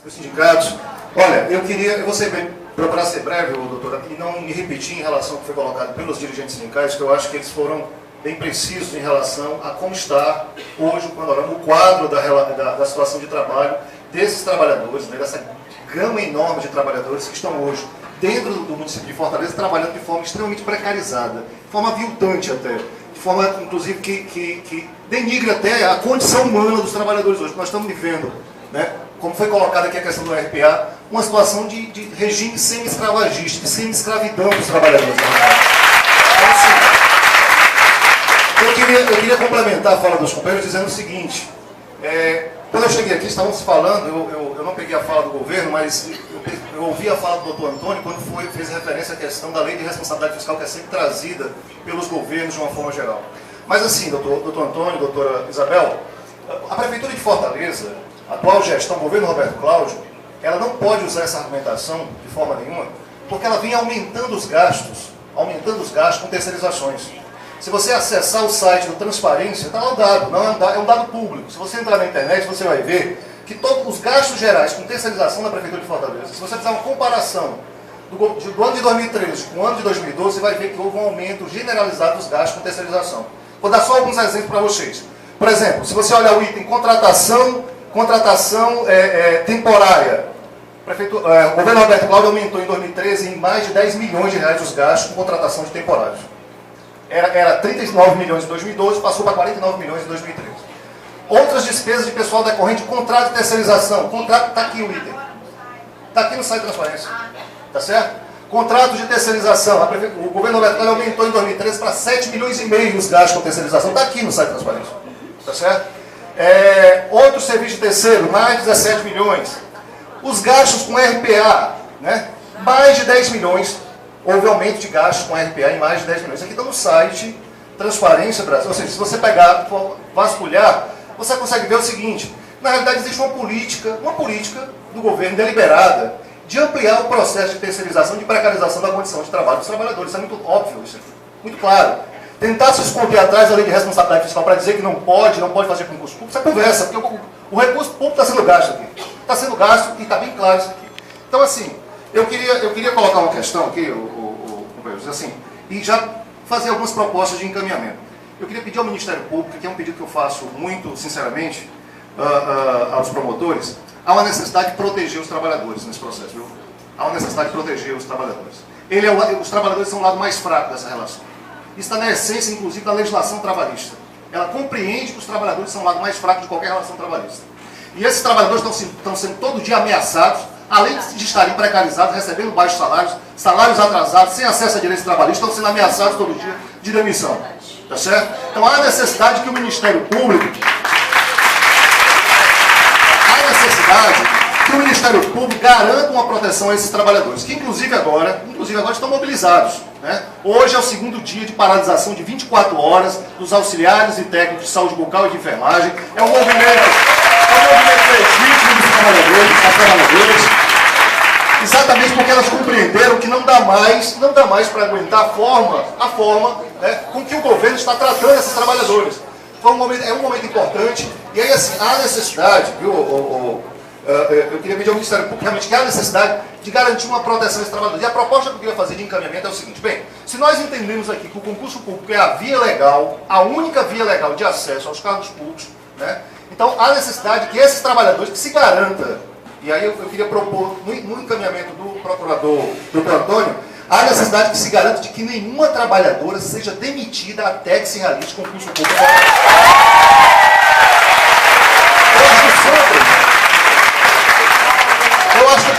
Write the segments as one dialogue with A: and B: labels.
A: Os sindicatos. Olha, eu vou procurar ser breve, doutora, e não me repetir em relação ao que foi colocado pelos dirigentes sindicais, que eu acho que eles foram bem precisos em relação a como está hoje o panorama, o quadro da situação de trabalho desses trabalhadores, né, dessa gama enorme de trabalhadores que estão hoje dentro do município de Fortaleza trabalhando de forma extremamente precarizada, de forma aviltante até, de forma, inclusive, que denigra até a condição humana dos trabalhadores hoje. Nós estamos vivendo, né, como foi colocada aqui a questão do RPA, uma situação de regime semi-escravagista, de semi-escravidão dos trabalhadores. Então, assim, eu queria complementar a fala dos companheiros dizendo o seguinte, quando eu cheguei aqui, estávamos falando, eu não peguei a fala do governo, mas eu ouvi a fala do doutor Antônio quando fez referência à questão da lei de responsabilidade fiscal que é sempre trazida pelos governos de uma forma geral. Mas assim, doutor Antônio, doutora Isabel, a Prefeitura de Fortaleza, a atual gestão, o governo Roberto Cláudio, ela não pode usar essa argumentação de forma nenhuma, porque ela vem aumentando os gastos com terceirizações. Se você acessar o site do Transparência, está lá o dado, não é um dado público. Se você entrar na internet, você vai ver que todos os gastos gerais com terceirização da Prefeitura de Fortaleza, se você fizer uma comparação do ano de 2013 com o ano de 2012, você vai ver que houve um aumento generalizado dos gastos com terceirização. Vou dar só alguns exemplos para vocês. Por exemplo, se você olhar o item contratação temporária, o governo Roberto Cláudio aumentou em 2013 em mais de 10 milhões de reais os gastos com contratação de temporários. Era 39 milhões em 2012, passou para 49 milhões em 2013. Outras despesas de pessoal decorrente de contrato de terceirização. Contrato, está aqui o item. Está aqui no site de transparência. Está certo? Contrato de terceirização. O governo Roberto Cláudio aumentou em 2013 para 7 milhões e meio os gastos com terceirização. Está aqui no site de transparência. Está certo? Outro serviço de terceiro, mais de 17 milhões. Os gastos com RPA, né? Mais de 10 milhões. Houve aumento de gastos com RPA em mais de 10 milhões. Isso aqui está no site Transparência Brasil. Ou seja, se você pegar, vasculhar, você consegue ver o seguinte: na realidade existe uma política do governo deliberada de ampliar o processo de terceirização, de precarização da condição de trabalho dos trabalhadores. Isso é muito óbvio, isso é muito claro. Tentar se esconder atrás da lei de responsabilidade fiscal para dizer que não pode fazer concurso público, isso é conversa, porque o recurso público está sendo gasto aqui. Está sendo gasto e está bem claro isso aqui. Então, assim, eu queria colocar uma questão aqui, assim, e já fazer algumas propostas de encaminhamento. Eu queria pedir ao Ministério Público, que é um pedido que eu faço muito sinceramente aos promotores, há uma necessidade de proteger os trabalhadores nesse processo, viu? Há uma necessidade de proteger os trabalhadores. Os trabalhadores são o lado mais fraco dessa relação. Isso está na essência, inclusive, da legislação trabalhista. Ela compreende que os trabalhadores são o lado mais fraco de qualquer relação trabalhista. E esses trabalhadores estão sendo todo dia ameaçados, além de estarem precarizados, recebendo baixos salários atrasados, sem acesso a direitos trabalhistas, estão sendo ameaçados todo dia de demissão. Tá certo? Então há necessidade que o Ministério Público garanta uma proteção a esses trabalhadores, que inclusive agora estão mobilizados. Né? Hoje é o segundo dia de paralisação de 24 horas dos auxiliares e técnicos de saúde bucal e de enfermagem. É um movimento legítimo dos trabalhadores, das trabalhadoras, exatamente porque elas compreenderam que não dá mais para aguentar a forma, né, com que o governo está tratando esses trabalhadores. É um momento importante, e aí assim, há necessidade, viu, eu queria pedir ao Ministério Público realmente que há necessidade de garantir uma proteção a esses trabalhadores. E a proposta que eu queria fazer de encaminhamento é o seguinte: bem, se nós entendemos aqui que o concurso público é a via legal, a única via legal de acesso aos cargos públicos, né, então há necessidade que esses trabalhadores que se garanta, e aí eu queria propor, no encaminhamento do procurador, doutor Antônio, há necessidade que se garanta de que nenhuma trabalhadora seja demitida até que se realize concurso público. Eu acho que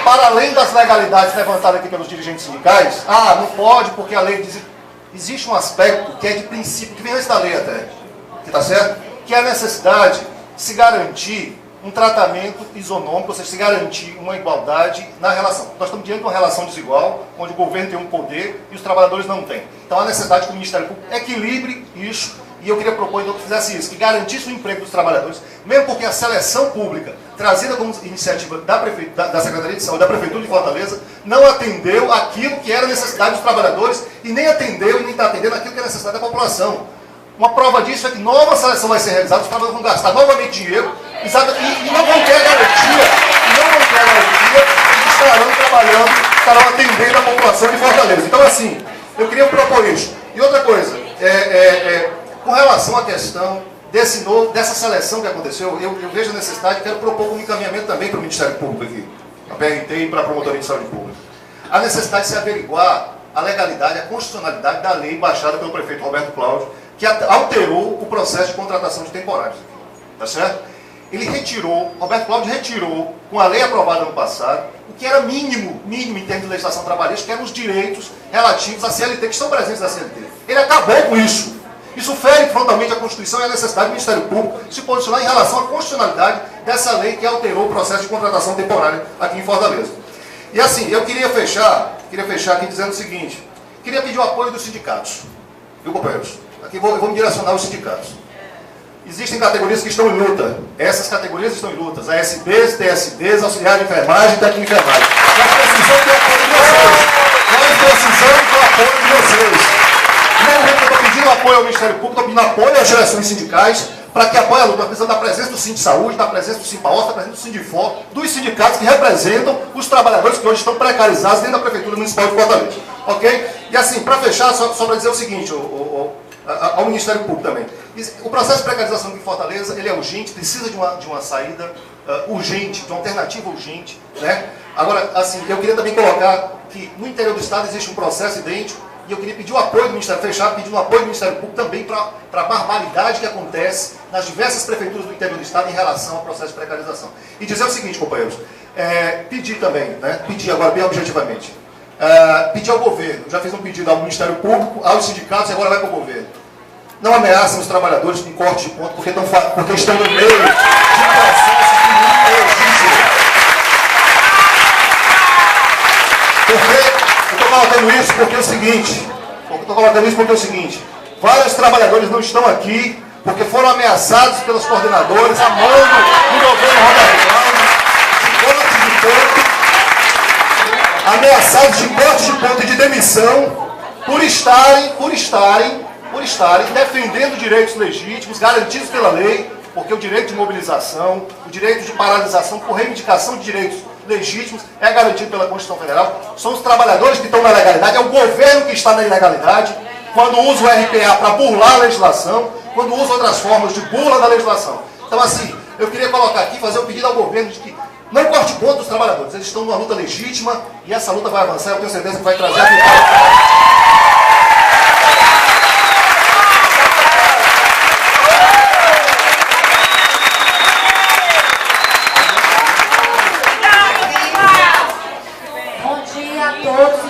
A: para além das legalidades levantadas aqui pelos dirigentes sindicais, não pode porque a lei diz... Existe um aspecto que é de princípio, que vem antes da lei até, que está certo? Que é a necessidade de se garantir um tratamento isonômico, ou seja, se garantir uma igualdade na relação. Nós estamos diante de uma relação desigual, onde o governo tem um poder e os trabalhadores não têm. Então há necessidade que o Ministério Público equilibre isso, e eu queria propor então que fizesse isso, que garantisse o emprego dos trabalhadores, mesmo porque a seleção pública, trazida como iniciativa da Secretaria de Saúde, da Prefeitura de Fortaleza, não atendeu aquilo que era necessidade dos trabalhadores, e nem atendeu e nem está atendendo aquilo que é necessidade da população. Uma prova disso é que nova seleção vai ser realizada, os trabalhadores vão gastar novamente dinheiro, e não vão ter a garantia estarão atendendo a população de Fortaleza. Então, assim, eu queria propor isso. E outra coisa, com relação à questão dessa seleção que aconteceu, eu vejo a necessidade, quero propor um encaminhamento também para o Ministério Público aqui, a PRT e para a Promotoria de Saúde Pública. A necessidade de se averiguar a legalidade, a constitucionalidade da lei baixada pelo prefeito Roberto Cláudio, que alterou o processo de contratação de temporários. Tá certo? Roberto Cláudio retirou, com a lei aprovada no passado, o que era mínimo em termos de legislação trabalhista, que eram os direitos relativos à CLT, que estão presentes na CLT. Ele acabou com isso. Isso fere frontalmente a Constituição e a necessidade do Ministério Público se posicionar em relação à constitucionalidade dessa lei que alterou o processo de contratação temporária aqui em Fortaleza. E assim, eu queria fechar aqui dizendo o seguinte, queria pedir o apoio dos sindicatos, viu, companheiros? Aqui eu vou me direcionar aos sindicatos. Existem categorias que estão em luta. Essas categorias estão em luta. ASBs, TSBs, auxiliar de enfermagem e técnico de enfermagem. Nós precisamos do apoio de vocês. Nós precisamos do apoio de vocês. Não, eu estou pedindo apoio ao Ministério Público, estou pedindo apoio às direções sindicais para que apoie a luta. Nós precisamos da presença do Sindisaúde, da presença do Simpaos, da presença do Sindifor, dos sindicatos que representam os trabalhadores que hoje estão precarizados dentro da Prefeitura Municipal de Fortaleza. Ok? E assim, para fechar, só para dizer o seguinte, ao Ministério Público também. O processo de precarização aqui em Fortaleza, ele é urgente, precisa de uma saída urgente, de uma alternativa urgente. Né? Agora, assim, eu queria também colocar que no interior do Estado existe um processo idêntico, e eu queria pedir o apoio do Ministério, pedindo o apoio do Ministério Público também para a barbaridade que acontece nas diversas prefeituras do interior do Estado em relação ao processo de precarização. E dizer o seguinte, companheiros, pedir também, né? Pedir agora bem objetivamente, pedir ao governo, já fiz um pedido ao Ministério Público, aos sindicatos e agora vai para o governo. Não ameacem os trabalhadores com corte de ponto porque estão no meio de um processo de muita urgência. Eu estou colocando isso porque é o seguinte, vários trabalhadores não estão aqui porque foram ameaçados pelos coordenadores, a mão do governo Roberto Cláudio, de corte de ponto, ameaçados de corte de ponto e de demissão por estarem defendendo direitos legítimos, garantidos pela lei, porque o direito de mobilização, o direito de paralisação por reivindicação de direitos legítimos é garantido pela Constituição Federal. São os trabalhadores que estão na legalidade, é o governo que está na ilegalidade, quando usa o RPA para burlar a legislação, quando usa outras formas de burla da legislação. Então, assim, eu queria colocar aqui, fazer um pedido ao governo de que não corte ponto dos trabalhadores. Eles estão numa luta legítima e essa luta vai avançar. Eu tenho certeza que vai trazer a vitória.
B: Todos